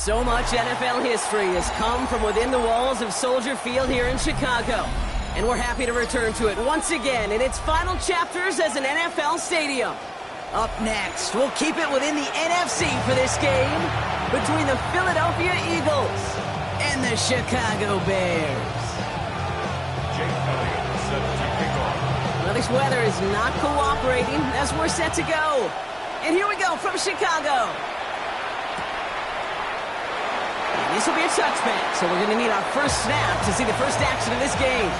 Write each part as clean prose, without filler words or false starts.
So much NFL history has come from within the walls of Soldier Field here in Chicago. And we're happy to return to it once again in its final chapters as an NFL stadium. Up next, we'll keep it within the NFC for this game between the Philadelphia Eagles and the Chicago Bears. Well, this weather is not cooperating as we're set to go. And here we go from Chicago. And this will be a touchback, so we're going to need our first snap to see the first action of this game.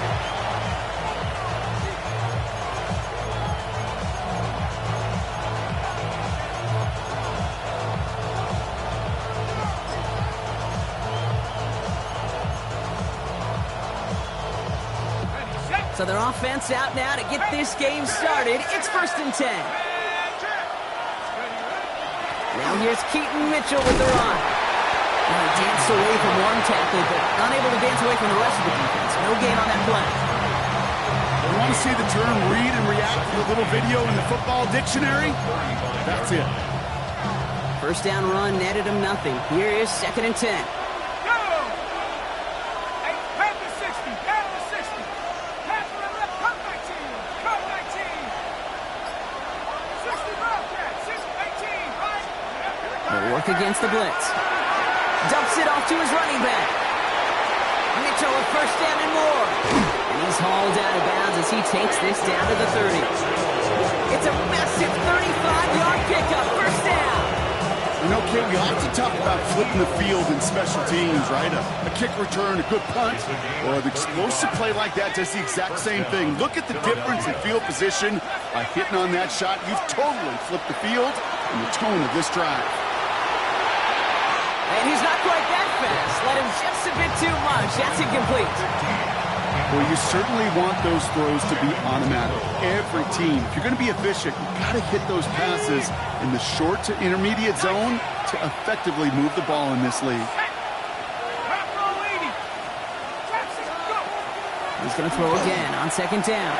So their offense out now to get this game started. It's 1st and 10. Now here's Keaton Mitchell with the run. And he danced away from one tackle, but unable to dance away from the rest of the defense. No gain on that play. You want to see the term read and react to the little video in the football dictionary? That's it. First down run netted him nothing. Here is 2nd and 10. Work against the blitz. Dumps it off to his running back. Mitchell with first down and more. And he's hauled out of bounds as he takes this down to the 30. It's a massive 35-yard pickup. First down. You know, Kate, we like to talk about flipping the field in special teams, right? A kick return, a good punt, or an explosive play like that does the exact same thing. Look at the difference in field position by hitting on that shot. You've totally flipped the field and the tone of this drive. And he's not quite that fast. Let him just a bit too much. That's incomplete. Well, you certainly want those throws to be automatic. Every team, if you're going to be efficient, you've got to hit those passes in the short to intermediate zone to effectively move the ball in this league. He's going to throw again on 2nd down.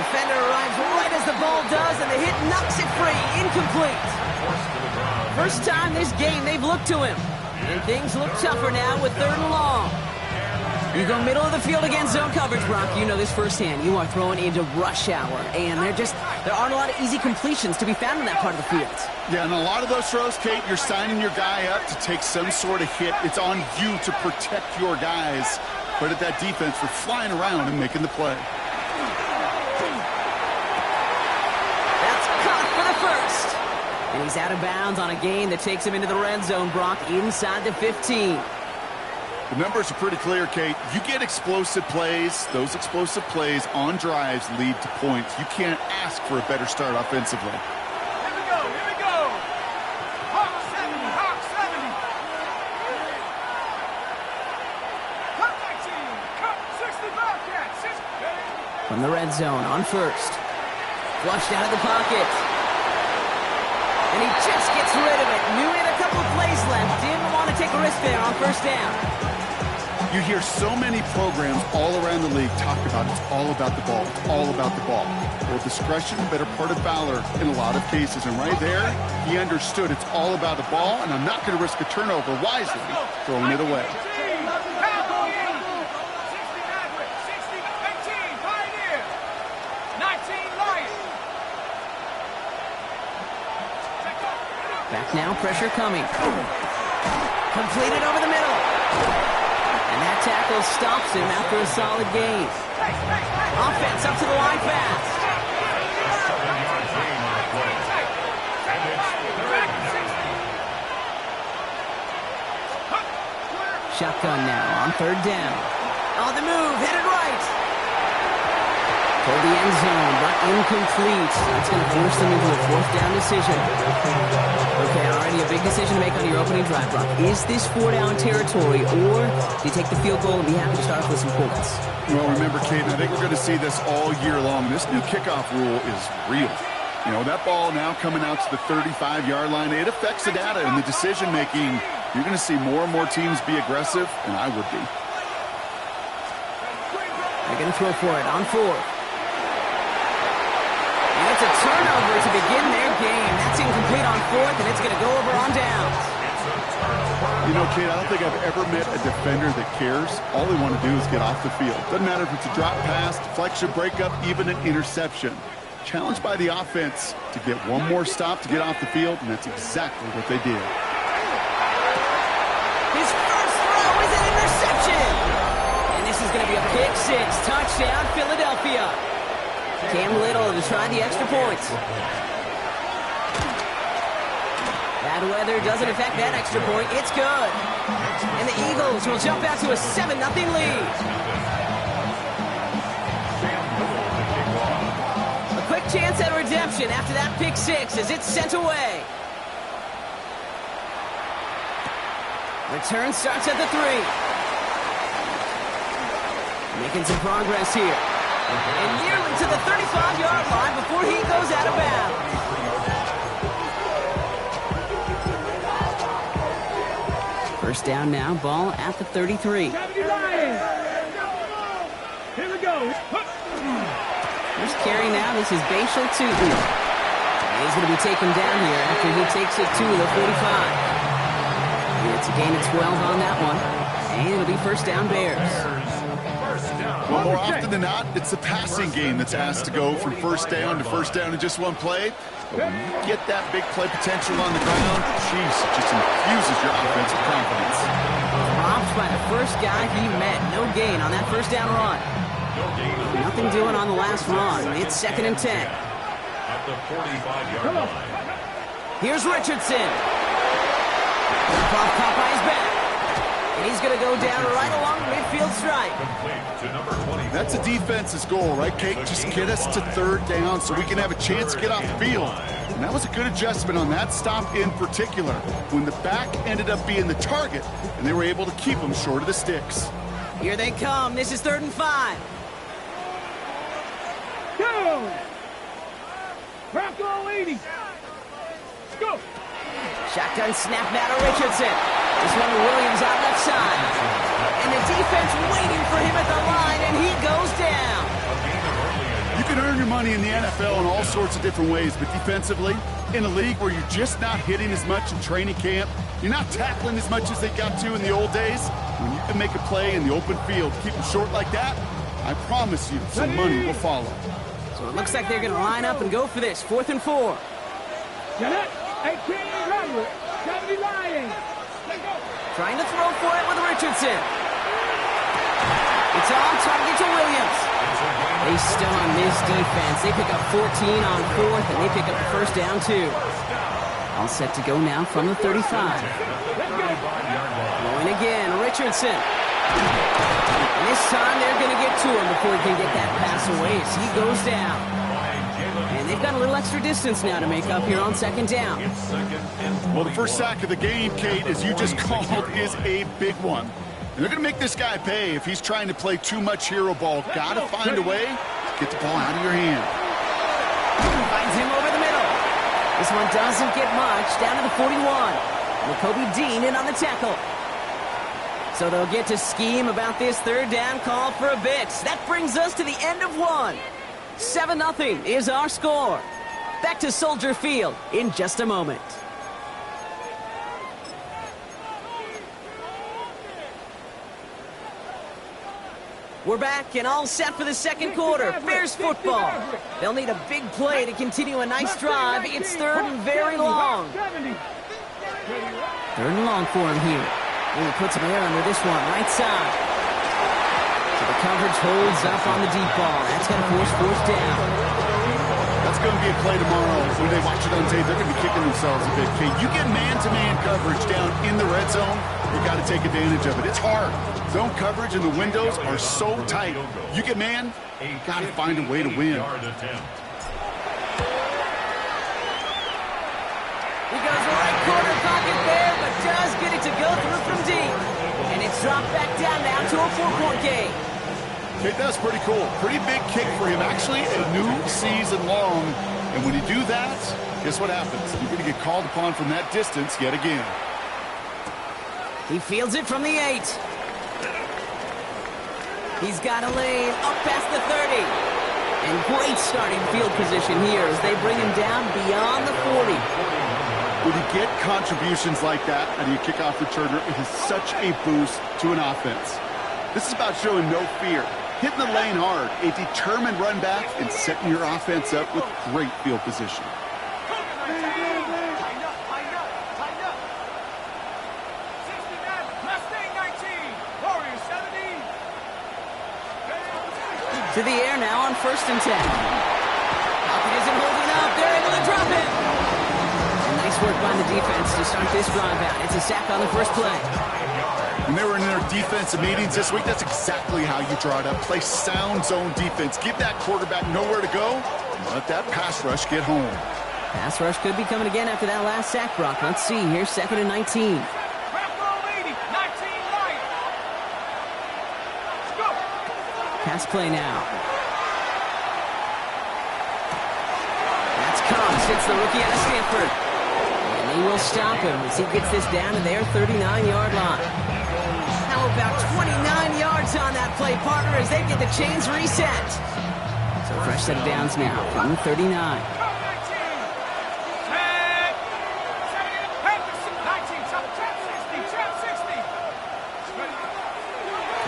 Defender arrives right as the ball does, and the hit knocks it free. Incomplete. First time this game they've looked to him. And things look tougher now with 3rd and long. You go middle of the field against zone coverage, Brock. You know this firsthand. You are throwing into rush hour. And there aren't a lot of easy completions to be found in that part of the field. Yeah, and a lot of those throws, Kate, you're signing your guy up to take some sort of hit. It's on you to protect your guys. Credit that defense for flying around and making the play. That's caught for the first. And he's out of bounds on a gain that takes him into the red zone, Brock, inside the 15. The numbers are pretty clear, Kate. You get explosive plays. Those explosive plays on drives lead to points. You can't ask for a better start offensively. Here we go. Hawk 70, Hawk 70. Cut 19, cut 60 Bobcats. From the red zone on 1st. Flushed out of the pocket. And he just gets rid of it. Knew he had a couple plays left. Didn't want to take a risk there on 1st down. You hear so many programs all around the league talk about it's all about the ball. It's all about the ball. Well, discretion, better part of valor in a lot of cases. And right there, he understood it's all about the ball, and I'm not going to risk a turnover wisely, throwing it away. Back now, pressure coming. Completed over the middle. And that tackle stops him after a solid gain. Offense up to the line fast. Shotgun now on 3rd down. On the move, headed right. Toward the end zone, but incomplete. That's going to force them into a 4th down decision. Okay, already a big decision to make on your opening drive, Brock. Is this 4-down territory, or do you take the field goal and be happy to start off with some points? Well, remember, Kate, I think we're going to see this all year long. This new kickoff rule is real. You know, that ball now coming out to the 35-yard line, it affects the data and the decision-making. You're going to see more and more teams be aggressive, and I would be. They're going to throw for it on 4th. And it's a turnover to begin their game. That's incomplete on 4th, and it's going to go over on downs. You know, Kate, I don't think I've ever met a defender that cares. All they want to do is get off the field. Doesn't matter if it's a drop pass, deflection, breakup, even an interception. Challenged by the offense to get one more stop to get off the field, and that's exactly what they did. His first throw is an interception. And this is going to be a pick six. Touchdown, Philadelphia. Cam Little to try the extra points. Bad weather doesn't affect that extra point. It's good. And the Eagles will jump out to a 7-0 lead. A quick chance at redemption after that pick six as it's sent away. Return starts at the 3. Making some progress here. And nearly to the 35-yard line before he goes out of bounds. First down now, ball at the 33. Here we go. First carry now, this is Bashal Tutin. He's going to be taken down here after he takes it to the 45. And it's a gain of 12 on that one. And it'll be first down Bears. Well, more often than not, it's the passing game that's asked to go from first down in just one play. But when you get that big play potential on the ground, jeez, it just infuses your offensive confidence. Dropped by the first guy he met. No gain on that first down run. Nothing doing on the last run. It's 2nd and 10. At the 45-yard line. Here's Richardson. Popeye's back. And he's going to go down right along the midfield stripe. That's the defense's goal, right, Kate? Just get us to 3rd down so we can have a chance to get off the field. And that was a good adjustment on that stop in particular, when the back ended up being the target, and they were able to keep him short of the sticks. Here they come. This is 3rd and 5. Go! Bronco 80. Go! Shotgun snap now to Richardson. This one to Williams out left side. And the defense waiting for him at the line, and he goes down. You can earn your money in the NFL in all sorts of different ways, but defensively, in a league where you're just not hitting as much in training camp, you're not tackling as much as they got to in the old days, when you can make a play in the open field, keep them short like that, I promise you some money will follow. So it looks like they're going to line up and go for this. 4th and 4. Janet, 18 Robert, 70 Lions. Trying to throw for it with Richardson. It's on target to Williams. They still on this defense. They pick up 14 on 4th, and they pick up the first down, too. All set to go now from the 35. Going again, Richardson. And this time they're going to get to him before he can get that pass away as he goes down. And they've got a little extra distance now to make up here on 2nd down. Well, the first sack of the game, Kate, as you just called, is a big one. And they're going to make this guy pay if he's trying to play too much hero ball. Got to find a way to get the ball out of your hand. Finds him over the middle. This one doesn't get much. Down to the 41. Kobe Dean in on the tackle. So they'll get to scheme about this 3rd down call for a bit. That brings us to the end of one. 7-0 is our score. Back to Soldier Field in just a moment. We're back and all set for the 2nd quarter. Bears football. They'll need a big play to continue a nice drive. It's 3rd and very long. 3rd and long for him here. He puts some air under this one, right side. So the coverage holds up on the deep ball. That's going to force 4th down. That's going to be a play tomorrow. When they watch it on tape, they're going to be kicking themselves a bit. Kate, you get man-to-man coverage down in the red zone, you got to take advantage of it. It's hard. Zone coverage and the windows are so tight. You get man, you got to find a way to win. He goes right corner pocket there, but does get it to go through from deep. And it's dropped back down now to a 4-point game. Okay, that's pretty cool. Pretty big kick for him. Actually, a new season long. And when you do that, guess what happens? You're going to get called upon from that distance yet again. He fields it from the 8. He's got a lane up past the 30. And great starting field position here as they bring him down beyond the 40. When you get contributions like that out of your kickoff returner, it is such a boost to an offense. This is about showing no fear, hitting the lane hard, a determined run back, and setting your offense up with great field position. To the air now on 1st and 10. Pocket isn't holding up. They're able to drop it. And nice work by the defense to start this drive out. It's a sack on the first play. When they were in their defensive meetings this week, that's exactly how you draw it up. Play sound zone defense. Give that quarterback nowhere to go. And let that pass rush get home. Pass rush could be coming again after that last sack, Brock. Let's see here. 2nd and 19. Pass play now. That's Cox. Hits the rookie out of Stanford. And they will stop him as he gets this down to their 39-yard line. How about 29 yards on that play, partner, as they get the chains reset. So fresh set of downs now from the 39.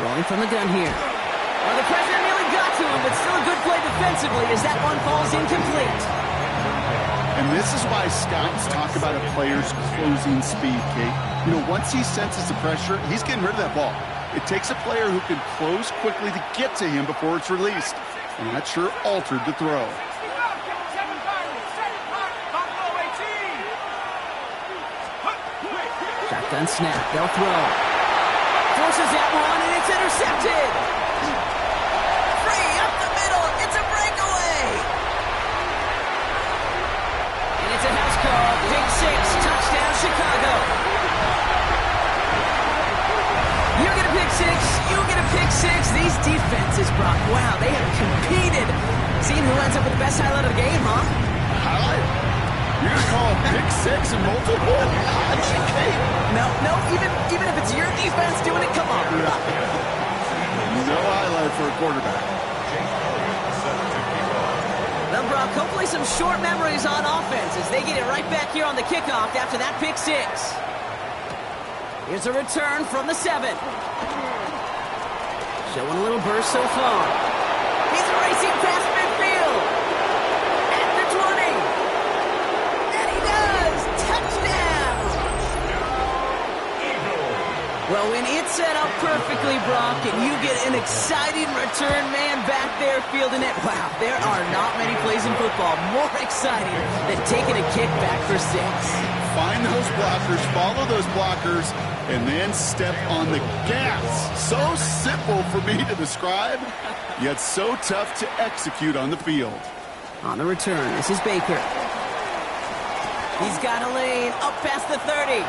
Rolling from the gun here. Well, the pressure nearly got to him, but still a good play defensively as that one falls incomplete. And this is why scouts talk about a player's closing speed, Kate. You know, once he senses the pressure, he's getting rid of that ball. It takes a player who can close quickly to get to him before it's released. And that sure altered the throw. Shotgun snap. They'll throw. Forces that one, and it's intercepted. Free up the middle. It's a breakaway. And it's a house call. Pick 6. Touchdown, Chicago. You get a pick 6. You get a pick 6. These defenses, Brock, wow, they have competed. Seeing who ends up with the best highlight of the game, huh? Highlight? You're going to call a pick 6 and multiple? No, even if it's your defense doing it, come on, Brock. No highlight for a quarterback. Well, Brock, hopefully some short memories on offense as they get it right back here on the kickoff after that pick 6. Here's a return from the 7. Showing a little burst so far. He's racing past midfield. At the 20. And he does. Touchdown. Well, when it's set up perfectly, Brock, and you get an exciting return man back there fielding it, wow, there are not many plays in football more exciting than taking a kick back for 6. Find those blockers, follow those blockers, and then step on the gas. So simple for me to describe, yet so tough to execute on the field. On the return, this is Baker. He's got a lane up past the 30.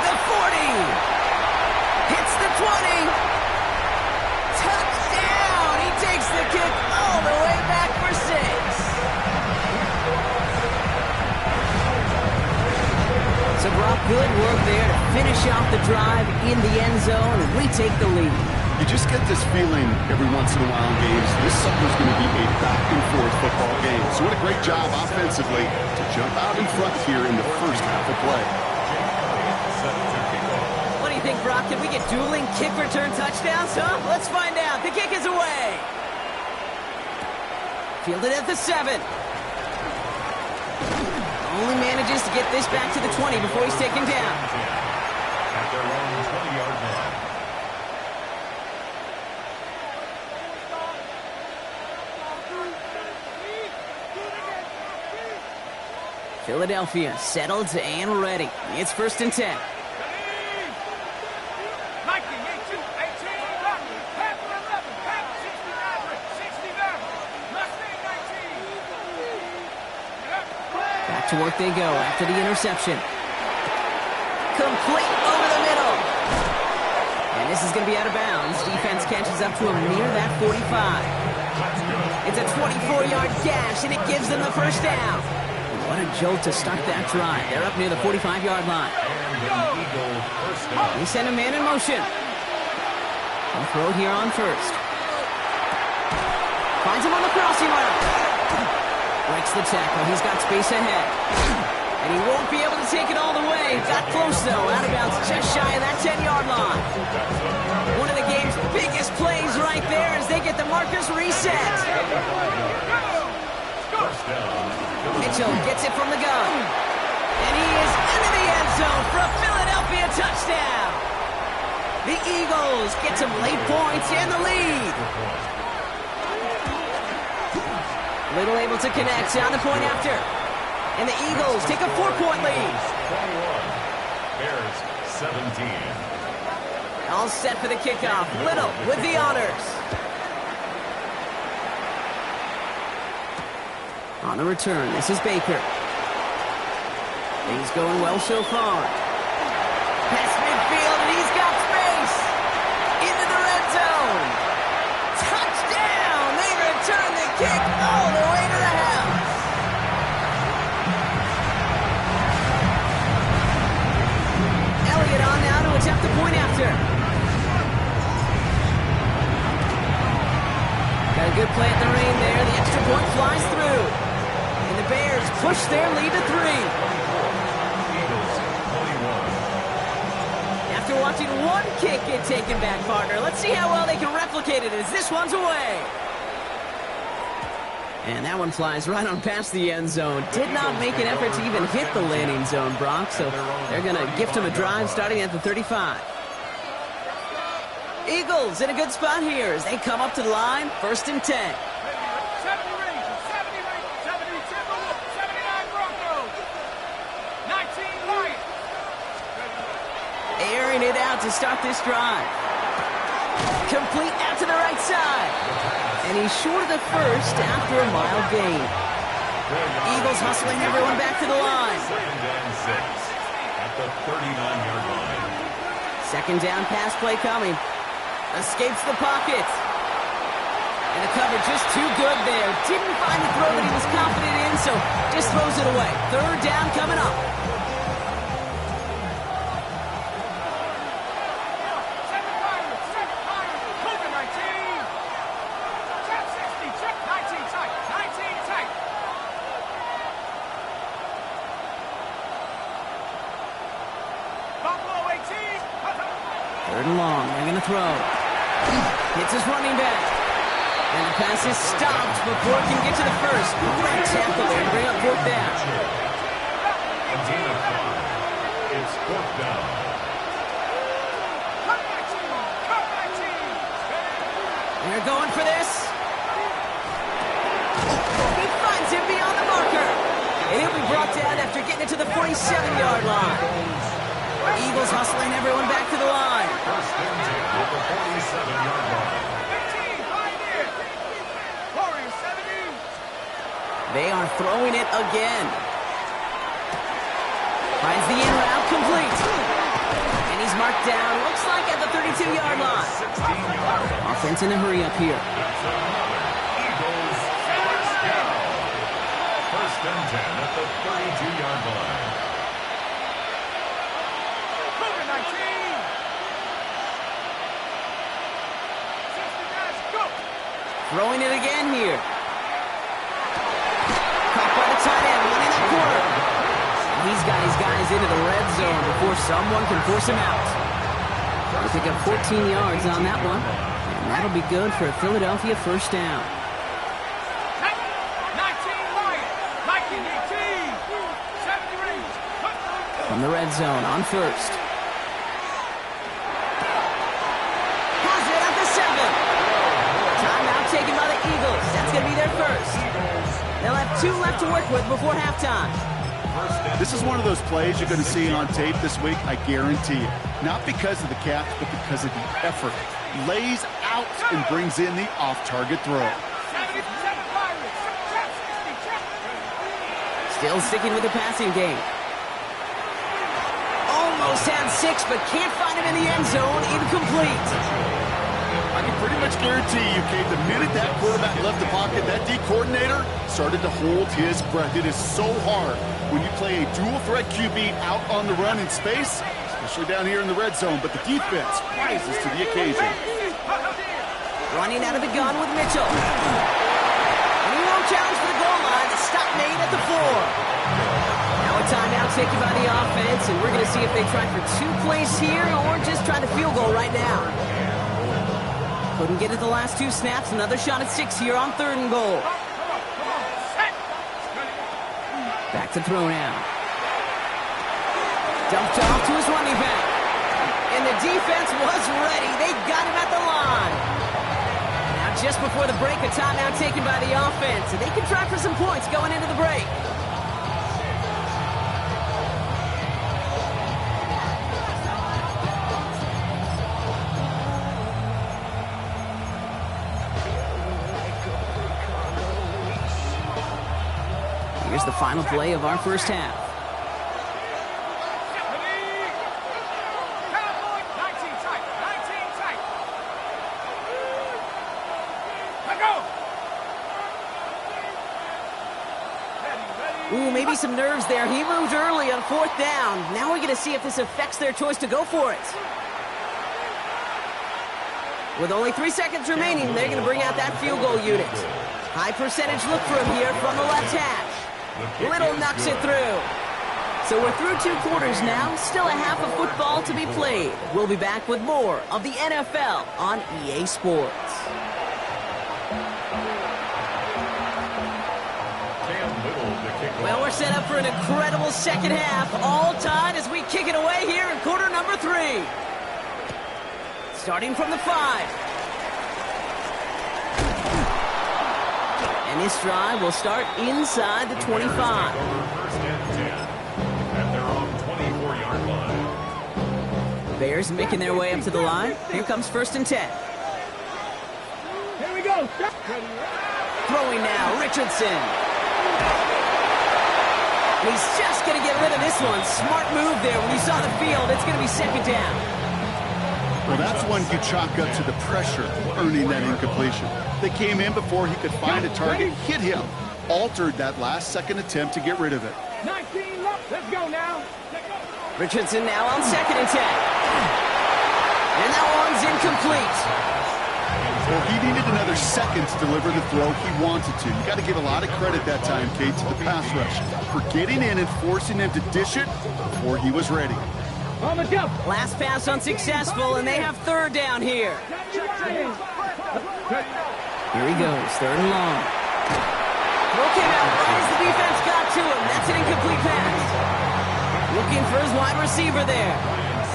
The 40. Hits the 20. Touchdown! He takes the kick all the way back for 6. So, Brock, good work there to finish out the drive in the end zone, and we take the lead. You just get this feeling every once in a while in games, this summer's going to be a back-and-forth football game. So what a great job offensively to jump out in front here in the first half of play. What do you think, Brock? Can we get dueling kick return touchdowns, huh? Let's find out. The kick is away. Fielded at the 7. Only manages to get this back to the 20 before he's taken down. At their own 20-yard line. Philadelphia settled and ready. It's 1st and 10. To work they go after the interception. Complete over the middle. And this is going to be out of bounds. Defense catches up to him near that 45. It's a 24-yard gash, and it gives them the first down. What a jolt to start that drive. They're up near the 45-yard line. They send a man in motion. They'll throw here on 1st. Finds him on the crossing route. Breaks the tackle. He's got space ahead. And he won't be able to take it all the way. Got close, though. Out of bounds just shy of that 10-yard line. One of the game's biggest plays right there as they get the markers reset. Mitchell gets it from the gun. And he is into the end zone for a Philadelphia touchdown. The Eagles get some late points and the lead. Little able to connect on the point after. And the Eagles take a 4-point lead. 21. Bears 17. All set for the kickoff. Little with the honors. On the return, this is Baker. Things going well so far. Pass midfield, and he's got space. Into the red zone. Touchdown! They return the kick all the way to the house. Elliott on now to attempt the point after. Got a good play at the ring there. The extra point flies through. And the Bears push their lead to 3. After watching one kick get taken back, partner, let's see how well they can replicate it as this one's away. And that one flies right on past the end zone. Did not make an effort to even hit the landing zone, Brock, so they're going to gift him a drive starting at the 35. Eagles in a good spot here as they come up to the line, 1st and 10. 70 Rangers, 70 Timberwolves, 79 Broncos, 19 Lions. Airing it out to start this drive. Complete out to the right side. And he's short of the first after a mile gain. Eagles hustling everyone back to the line. 2nd and 6 at the 39-yard line. 2nd down pass play coming. Escapes the pocket. And the cover just too good there. Didn't find the throw that he was confident in, so just throws it away. 3rd down coming up. Long, they're going to throw. Hits his running back. And the pass is stopped before it can get to the first. Great tackle there to bring up 4th down. It's 4th down. And they're going for this. He finds him beyond the marker. And he'll be brought down after getting it to the 47-yard line. Eagles hustling everyone back to the line. 1st and 10 at the 47-yard line. 15, right in. Warriors 70. They are throwing it again. Finds the in route complete. And he's marked down, looks like at the 32-yard line. 16-yard. Offense in a hurry up here. That's another Eagles first down. 1st and 10 at the 32-yard line. Throwing it again here. Caught by the tight end, running that corner. And he's got his guys into the red zone before someone can force him out. They pick up 14 yards on that one. And that'll be good for a Philadelphia 1st down. 19 Lions, 19 18, 70 Rangers. From the red zone on 1st. Has it at the 7. Timeout taken by the Eagles. That's going to be their first. They'll have 2 left to work with before halftime. This is one of those plays you're going to see on tape this week, I guarantee you. Not because of the catch, but because of the effort. Lays out and brings in the off-target throw. 77 Pirates, 60. Still sticking with the passing game. Almost had 6, but can't find him in the end zone. Incomplete. I can pretty much guarantee you, Kate, the minute that quarterback left the pocket, that D coordinator started to hold his breath. It is so hard when you play a dual-threat QB out on the run in space, especially down here in the red zone, but the defense rises to the occasion. Running out of the gun with Mitchell. And he won't challenge for the goal line. The stop made at the 4. Now a timeout taken by the offense, and we're going to see if they try for 2 plays here or just try the field goal right now. Couldn't get it the last 2 snaps. Another shot at 6 here on 3rd and goal. Back to throw now. Dumped off to his running back. And the defense was ready. They got him at the line. Now just before the break, a timeout taken by the offense. And they can try for some points going into the break. Here's the final play of our first half. Ooh, maybe some nerves there. He moved early on 4th down. Now we're going to see if this affects their choice to go for it. With only 3 seconds remaining, they're going to bring out that field goal unit. High percentage look for him here from the left hash. Little knocks it through. So we're through 2 quarters now. Still a half of football to be played. We'll be back with more of the NFL on EA Sports. Well, we're set up for an incredible second half. All tied as we kick it away here in quarter number 3. Starting from the 5. And this drive will start inside the 25. First and 10 at their own 24-yard line. Bears making their way up to the line. Here comes 1st and 10. Here we go. Throwing now, Richardson. He's just going to get rid of this one. Smart move there. When you saw the field, it's going to be 2nd down. Well, that's one you chalk up to the pressure earning that incompletion. They came in before he could find a target, hit him, altered that last-second attempt to get rid of it. 19 left. Let's go now. Richardson now on 2nd and 10. And that one's incomplete. Well, he needed another second to deliver the throw he wanted to. You got to give a lot of credit that time, Kate, to the pass rush for getting in and forcing him to dish it before he was ready. On the jump. Last pass unsuccessful, and they have 3rd down here. Here he goes, 3rd and long. Throw came out right as the defense got to him. That's an incomplete pass. Looking for his wide receiver there.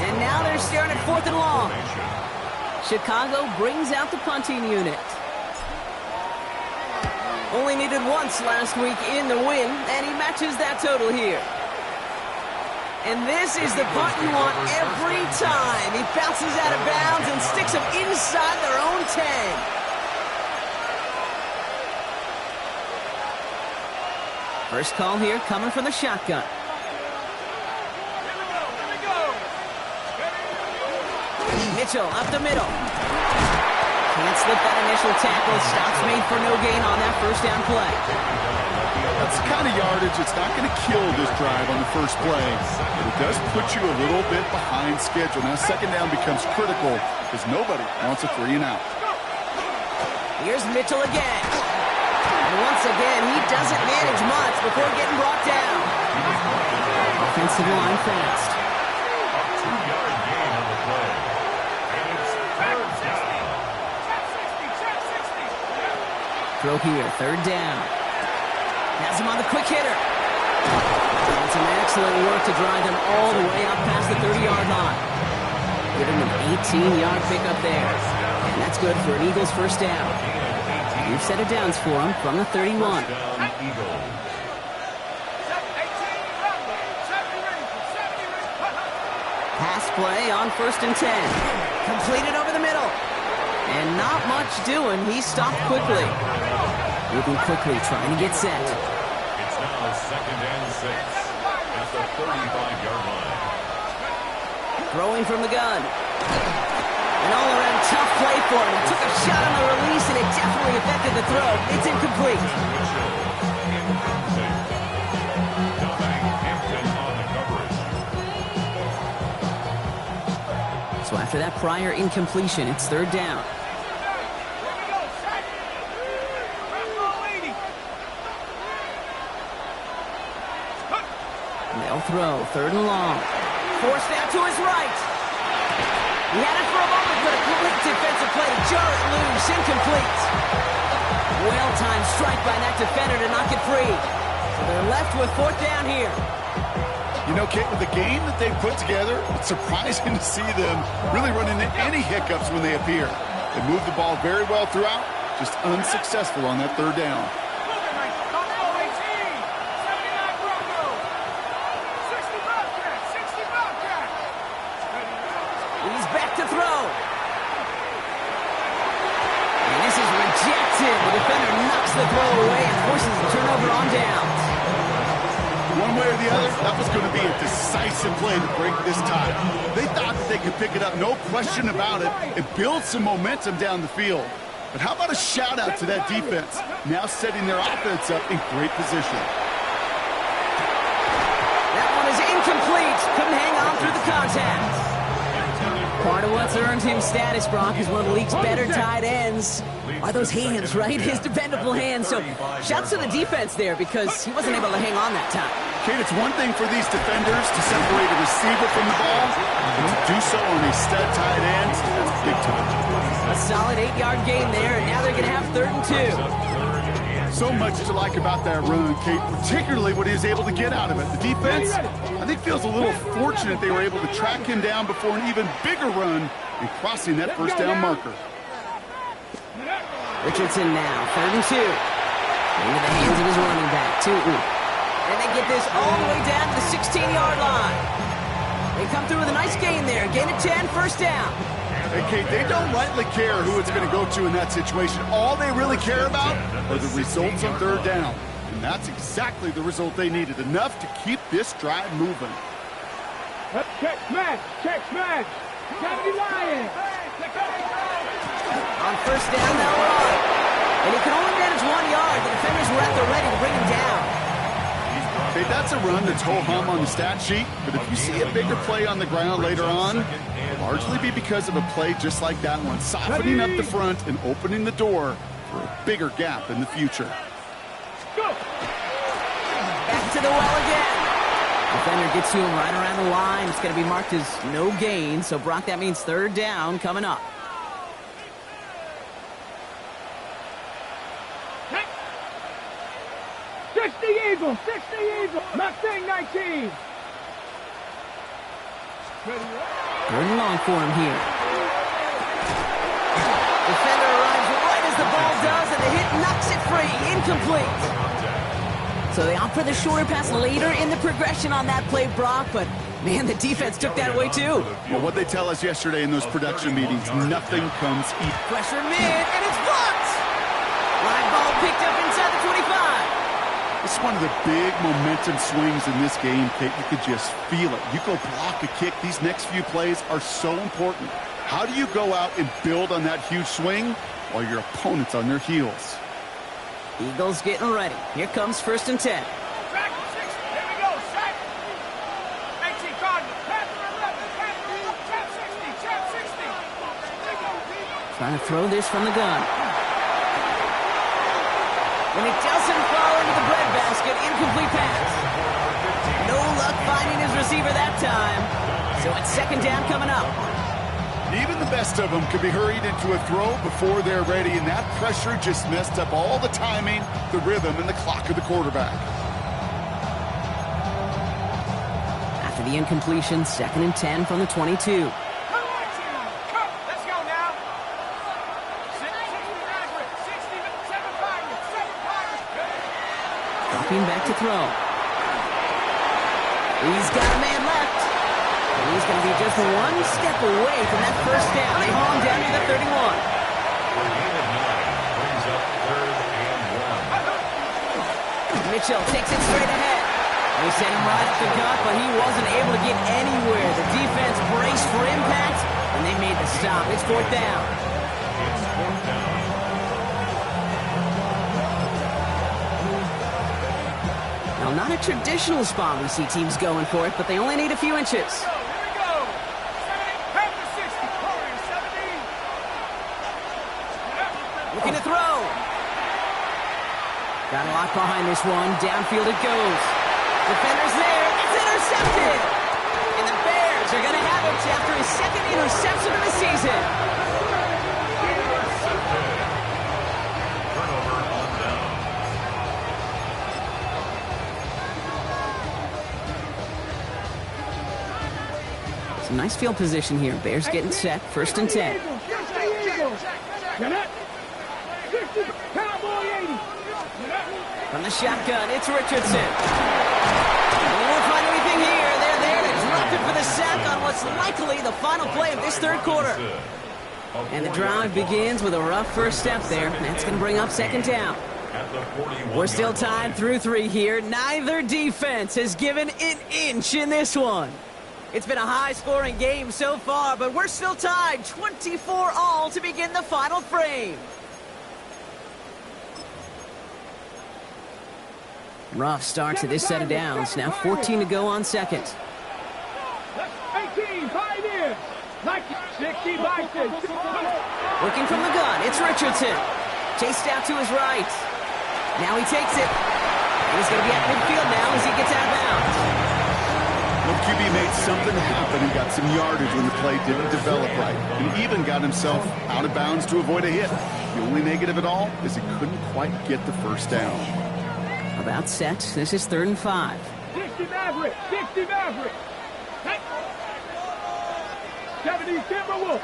And now they're staring at 4th and long. Chicago brings out the punting unit. Only needed once last week in the win, and he matches that total here. And this is the punt you want every time. He bounces out of bounds and sticks them inside their own 10. First call here coming from the shotgun. Mitchell up the middle. Can't slip that initial tackle. Stops made for no gain on that 1st down play. That's the kind of yardage it's not going to kill this drive on the first play, but it does put you a little bit behind schedule. Now 2nd down becomes critical because nobody wants a 3 and out. Here's Mitchell again. And once again, he doesn't manage much before getting brought down. Offensive line fast. Throw here, 3rd down. Has him on the quick hitter. And some excellent work to drive them all the way up past the 30-yard line. Giving them an 18-yard pickup there. And that's good for an Eagles 1st down. New set of downs for them from the 31. Pass play on 1st and 10. Completed over the middle. And not much doing. He stopped quickly. Moving quickly, trying to get set. It's now 2nd and 6 at the 35-yard line. Throwing from the gun. An all-around tough play for him. Took a shot on the release, and it definitely affected the throw. It's incomplete. So after that prior incompletion, it's 3rd down. They'll throw, 3rd and long. Forced out to his right. He had it for a moment, but a quick defensive play to jar it loose, incomplete. Well-timed strike by that defender to knock it free. So they're left with 4th down here. You know, Kate, with the game that they put together, it's surprising to see them really run into any hiccups when they appear. They move the ball very well throughout, just unsuccessful on that 3rd down. He's back to throw. And this is rejected. The defender knocks the throw away and forces the turnover on downs. One way or the other, that was going to be a decisive play to break this tie. They thought that they could pick it up, no question about it, and build some momentum down the field. But how about a shout-out to that defense, now setting their offense up in great position. That one is incomplete. Couldn't hang on through the contact. Part of what's earned him status, Brock, is one of the league's better tight ends. Are those hands, right? His dependable hands. So shouts to the defense there because he wasn't able to hang on that time. Kate, it's one thing for these defenders to separate a receiver from the ball, but to do so on a stud tight end, that's big time. A solid 8-yard gain there, and now they're going to have 3rd and 2. So much to like about that run, Kate, particularly what he was able to get out of it. The defense, I think, feels a little fortunate they were able to track him down before an even bigger run and crossing that 1st down marker. Richardson now, 3rd and 2. Into the hands of his running back, Tootin. And they get this all the way down to the 16-yard line. They come through with a nice gain there. Gain of 10, 1st down. Hey, Kate, they don't lightly care who it's going to go to in that situation. All they really care about are the results on 3rd down. And that's exactly the result they needed. Enough to keep this drive moving. Check smash! Check smash! Johnny Lion! On 1st down, they'll run. And he can only manage 1 yard. The defenders were at the ready to bring him down. Okay, that's a run that's ho-hum on the stat sheet, but if you see a bigger play on the ground later on, it'll largely be because of a play just like that one, softening up the front and opening the door for a bigger gap in the future. Back to the well again. Defender gets to him right around the line. It's going to be marked as no gain, so Brock, that means 3rd down coming up. Eagle, 60 Eagle, Mustang 19. 3rd and long for him here. Defender arrives right as the ball does, and the hit knocks it free, incomplete. So they opt for the shorter pass later in the progression on that play, Brock, but man, the defense took that away too. Well, what they tell us yesterday in those production meetings, nothing comes easy. Pressure mid, and it's blocked. Live ball picked up inside the 25. It's one of the big momentum swings in this game, Kate. You could just feel it. You go block a kick. These next few plays are so important. How do you go out and build on that huge swing while your opponent's on their heels? Eagles getting ready. Here comes 1st and 10. Here we go, sack. 18 Cardinals, Panther 11, Chap 60, Chap 60. Trying to throw this from the gun. When it doesn't fall into the breadbasket, incomplete pass. No luck finding his receiver that time. So it's 2nd down coming up. Even the best of them could be hurried into a throw before they're ready, and that pressure just messed up all the timing, the rhythm, and the clock of the quarterback. After the incompletion, 2nd and 10 from the 22. Back to throw. He's got a man left. And he's going to be just 1 step away from that 1st down. They haul him down to the 31. Mitchell takes it straight ahead. They sent him right up the gut, but he wasn't able to get anywhere. The defense braced for impact, and they made the stop. It's 4th down. Now, not a traditional spot we see teams going for it, but they only need a few inches. Here we go. 70, Panther 60, Warrior 17. Looking to throw. Got a lock behind this one. Downfield it goes. Defender's there. It's intercepted. And the Bears are going to have it after his second interception of the season. Intercepted. Turnover on down. Some nice field position here. Bears getting set. 1st and 10. From the shotgun, it's Richardson. They won't find anything here. They're there to drop it for the sack on what's likely the final play of this 3rd quarter. And the drive begins with a rough first step there. That's going to bring up 2nd down. We're still tied through 3 here. Neither defense has given an inch in this one. It's been a high-scoring game so far, but we're still tied 24-all to begin the final frame. Rough start to this set of downs. Now 14 to go on 2nd. 18, Pioneers. 60, Bison. Working from the gun, it's Richardson. Chased out to his right. Now he takes it. And he's going to be at midfield now as he gets out of bounds. Well, QB made something happen. He got some yardage when the play didn't develop right. He even got himself out of bounds to avoid a hit. The only negative at all is he couldn't quite get the 1st down. About set. This is 3rd and 5. 60 Maverick. 60 Maverick. 70 Timberwolves.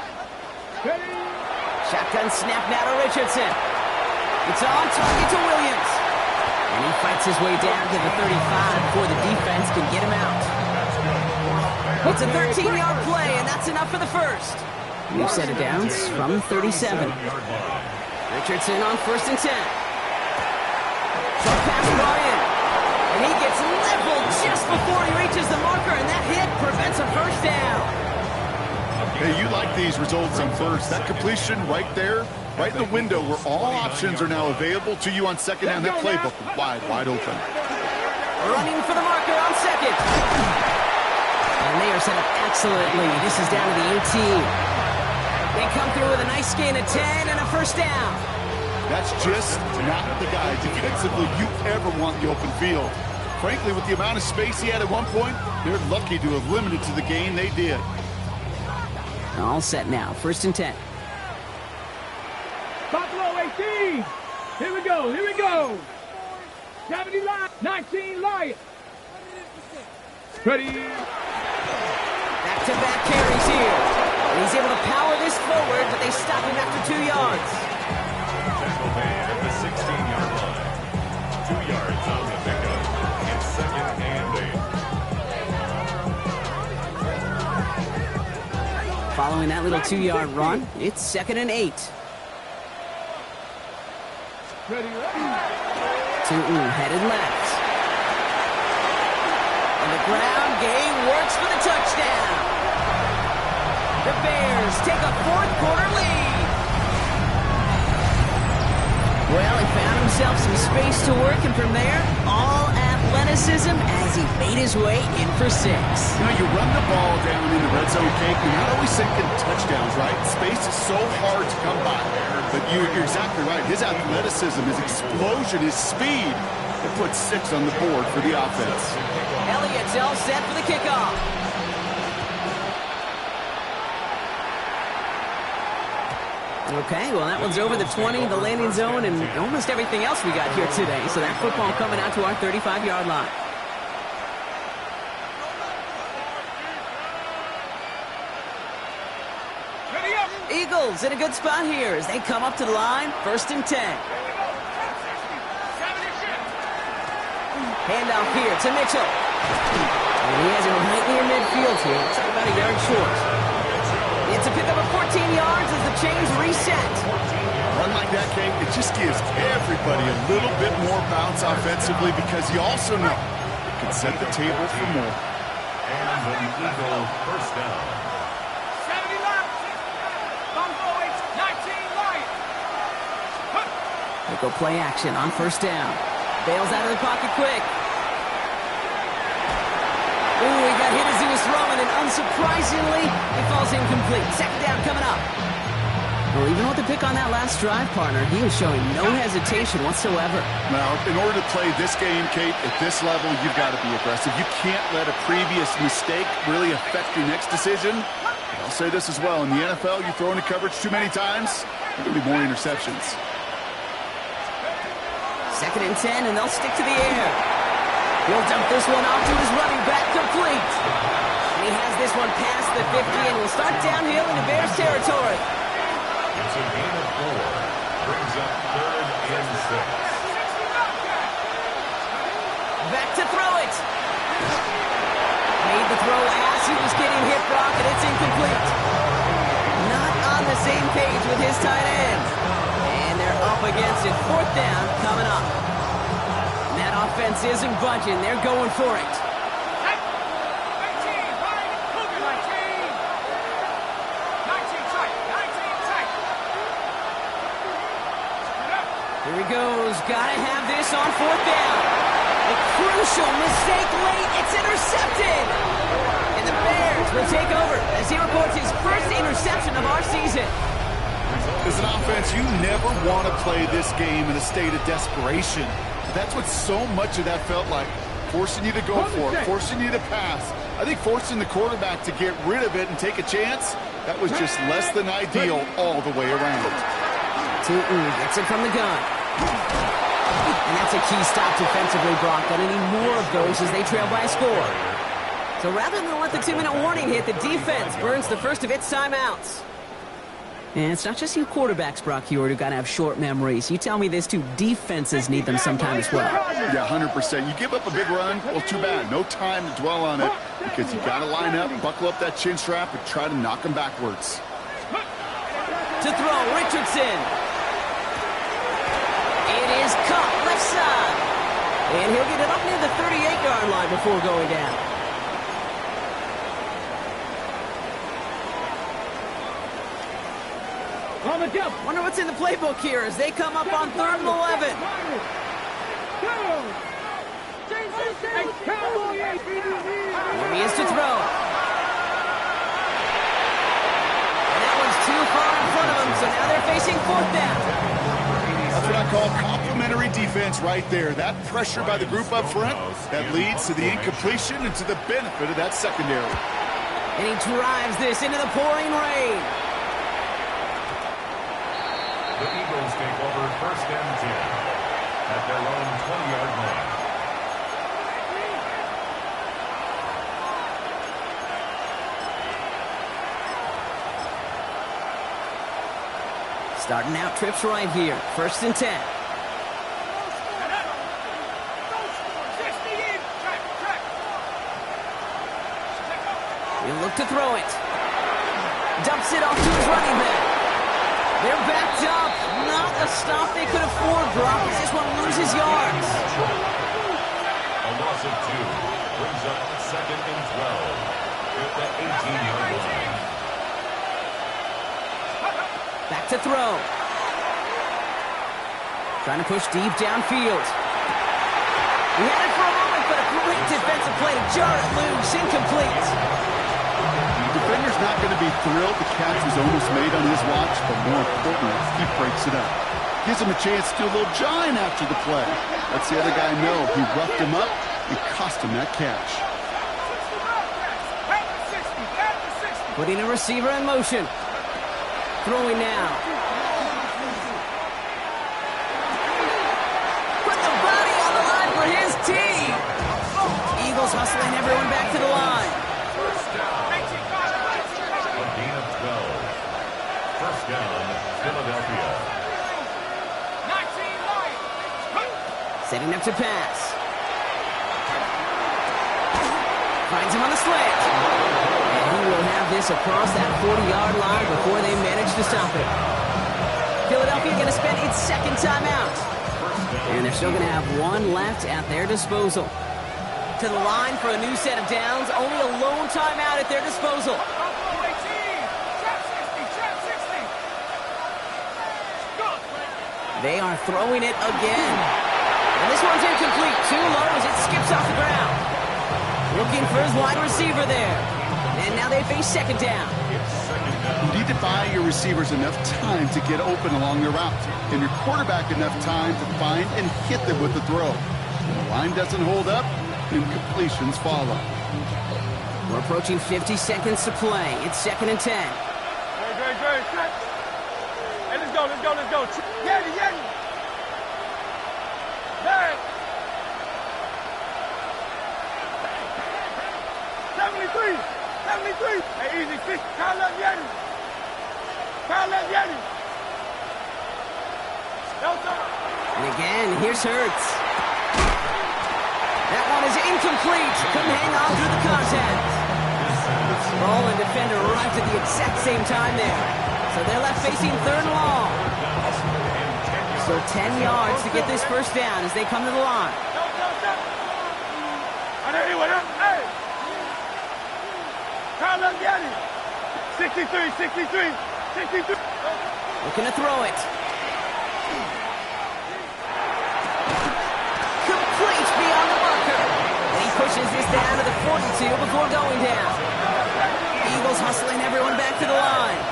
Shotgun snap now to Richardson. It's on target to Williams. And he fights his way down to the 35 before the defense can get him out. It's a 13-yard play, and that's enough for the 1st. New set of downs from 37. Richardson on 1st and 10. Short pass brought in. And he gets leveled just before he reaches the marker, and that hit prevents a 1st down. Hey, you like these results on 1st. That completion right there, right in the window where all options are now available to you on 2nd down. That playbook wide open. Running for the marker on 2nd. And they are set up excellently. This is down to the 18. They come through with a nice gain of 10 and a 1st down. That's just not the guy defensively you ever want the open field. Frankly, with the amount of space he had at one point, they're lucky to have limited to the gain they did. All set now. 1st and 10. Buffalo 18. Here we go. Here we go. 70 Lions. 19 Lions. Ready. Back-to-back carries here. And he's able to power this forward, but they stop him after 2 yards. Tackle made at the 16-yard line. 2 yards on the pickup. It's 2nd and 8. Following that little 2-yard run, it's 2nd and 8. Tootin headed left. And the ground game works for the touchdown. The Bears take a 4th quarter lead. Well, he found himself some space to work, and from there, all athleticism as he made his way in for 6. You know, you run the ball down in the red zone, Cake, you're not always thinking touchdowns, right? Space is so hard to come by. But you're exactly right. His athleticism, his explosion, his speed, it puts 6 on the board for the offense. Elliott's all set for the kickoff. Okay, well, that one's over the 20, the landing zone, and almost everything else we got here today. So that football coming out to our 35-yard line. Eagles in a good spot here as they come up to the line. 1st and 10. Handoff here to Mitchell. And he has it right near midfield here. It's about a yard short. It's a pickup of 14 yards as the chains reset. Run like that, Kate, it just gives everybody a little bit more bounce offensively because you also know it can set the table for more. And the Eagle 1st down. 70 Lions. Buffalo 19 Lions. They go play action on 1st down. Bails out of the pocket quick. Ooh, he got hit as he was throwing, and unsurprisingly, it falls incomplete. 2nd down coming up. Well, even with the pick on that last drive, partner, he was showing no hesitation whatsoever. Now, in order to play this game, Kate, at this level, you've got to be aggressive. You can't let a previous mistake really affect your next decision. I'll say this as well. In the NFL, you throw into coverage too many times, there will be more interceptions. 2nd and 10, and they'll stick to the air. He'll dump this one off to his running back, complete. And he has this one past the 50, and will start downhill into Bears territory. It's a gain of 4. Brings up 3rd and 6. Back to throw it. Made the throw as he was getting hit, Brock, and it's incomplete. Not on the same page with his tight end. And they're up against it. 4th down coming up. And that offense isn't budging. They're going for it. Here he goes. Gotta have this on 4th down. A crucial mistake late. It's intercepted. And the Bears will take over as he reports his first interception of our season. As an offense, you never want to play this game in a state of desperation. That's what so much of that felt like. Forcing you to go for it, forcing you to pass. I think forcing the quarterback to get rid of it and take a chance, that was just less than ideal all the way around. Tootin gets it from the gun. And that's a key stop defensively, Brock. Gonna need more of those as they trail by a score. So rather than let the 2-minute warning hit, the defense burns the first of its timeouts. And it's not just you quarterbacks, Brock Huard, who gotta have short memories. You tell me this too, defenses need them sometime as well. Yeah, 100%. You give up a big run, well, too bad. No time to dwell on it because you gotta line up, buckle up that chin strap, and try to knock them backwards. To throw, Richardson. It is caught left side. And he'll get it up near the 38-yard line before going down. Wonder what's in the playbook here as they come up on 3rd and 11. Here he is to throw. And that one's too far in front of him, so now they're facing 4th down. That's what I call complementary defense right there. That pressure by the group up front, that leads to the incompletion and to the benefit of that secondary. And he drives this into the pouring rain. The Eagles take over 1st and 10 at their own 20-yard line. Starting out trips right here. 1st and 10. He'll look to throw it. Dumps it off to his running back. They're backed up. Not a stop they could afford, Brock, as this one loses yards. A loss of 2 brings up 2nd and 12 at the 18-yard line. Back to throw. Trying to push deep downfield. He had it for a moment, but a great defensive play to jar it loose. Incomplete. The defender's not going to be thrilled the catch was almost made on his watch, but more importantly, he breaks it up. Gives him a chance to do a little jawing after the play. Lets the other guy know he roughed him up and cost him that catch. Putting a receiver in motion. Throwing now. Put the body on the line for his team. Eagles hustling everyone back to the line. A gain of 12. 1st down, Philadelphia. Setting up to pass. Finds him on the slant. And he will have this across that 40-yard line before they manage to stop it. Philadelphia going to spend its 2nd timeout. And they're still going to have one left at their disposal. To the line for a new set of downs. Only a lone timeout at their disposal. They are throwing it again. And this one's incomplete. Too low as it skips off the ground. Looking for his wide receiver there. And now they face 2nd down. It's 2nd down You need to buy your receivers enough time to get open along their route, and your quarterback enough time to find and hit them with the throw. When the line doesn't hold up, incompletions follow. We're approaching 50 seconds to play. It's 2nd and 10. Great. Hey, let's go. Yeti. Back. 73. Hey, easy, 6. Kyle left Yeti. Delta. And again, here's Hurts. That one is incomplete. Couldn't hang on through the contact. Ball and defender arrived at the exact same time there. So they're left facing 3rd and long. So 10 yards to get this first down as they come to the line. Hey! Kyle left Yeti. 63. Looking to throw it. Complete beyond the marker. And he pushes this down to the 42 before going down. Eagles hustling everyone back to the line.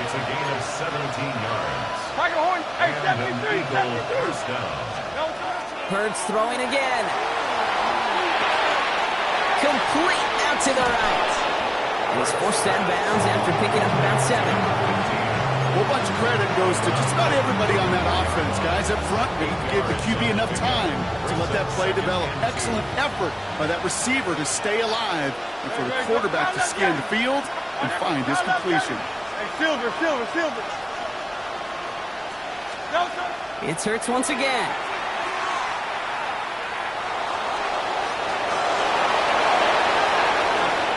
It's a gain of 17 yards. Tiger Horn. Hey, And an Eagle first down. Hurts throwing again. Complete out to the right. And he's forced out of bounds after picking up about 7. A whole bunch of credit goes to just about everybody on that offense, guys. Up front, they gave the QB enough time to let that play develop. Excellent effort by that receiver to stay alive and for the quarterback to scan the field and find his completion. Hey, Silver. Delta. It's Hurts once again.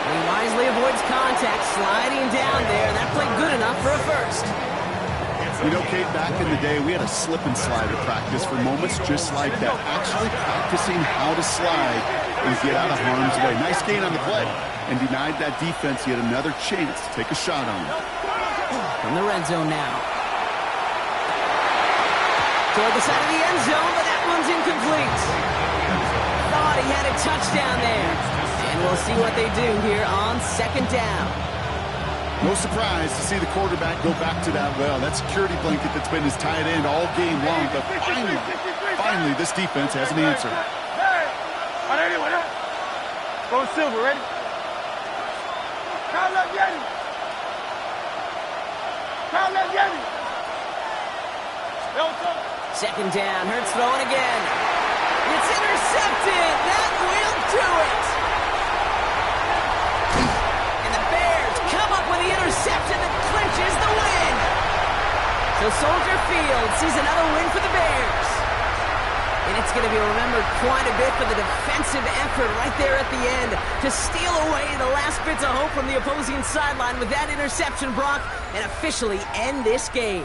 He wisely avoids contact, sliding down there. That played good enough for a first. You know, Kate, back in the day, we had a slip and slide at practice for moments just like that. Actually practicing how to slide and get out of harm's way. Nice gain on the play and denied that defense yet another chance to take a shot on him. From the red zone now. Toward the side of the end zone, but that one's incomplete. Thought he had a touchdown there. And we'll see what they do here on 2nd down. No surprise to see the quarterback go back to that well. That security blanket that's been his tight end all game long. But finally, this defense has an answer. Hey! Go Silver, ready? Kyle left Yeti. 2nd down, Hurts throwing again. It's intercepted. That will do it. And the Bears come up with the interception that clinches the win. So Soldier Field sees another win for the Bears. And it's going to be remembered quite a bit for the defensive effort right there at the end to steal away the last bits of hope from the opposing sideline with that interception, Brock, and officially end this game.